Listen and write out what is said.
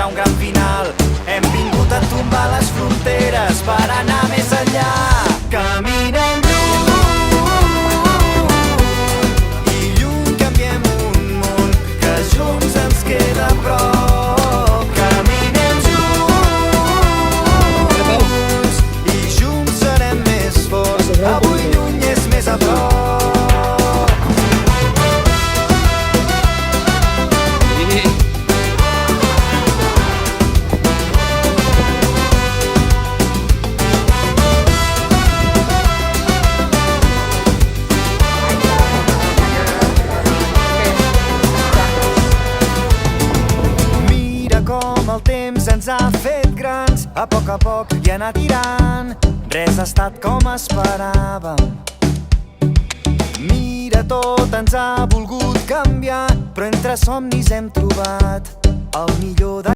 tindrà un gran final. Hem vingut a tombar les fronteres per anar més enllà. Caminem i lluny canviem un món que junts ens queda a prop. Caminem junts i junts serem més forts. Avui lluny és més a prop. Com el temps ens ha fet grans, a poc i anar tirant, res ha estat com esperàvem. Mira, tot ens ha volgut canviar, però entre somnis hem trobat el millor de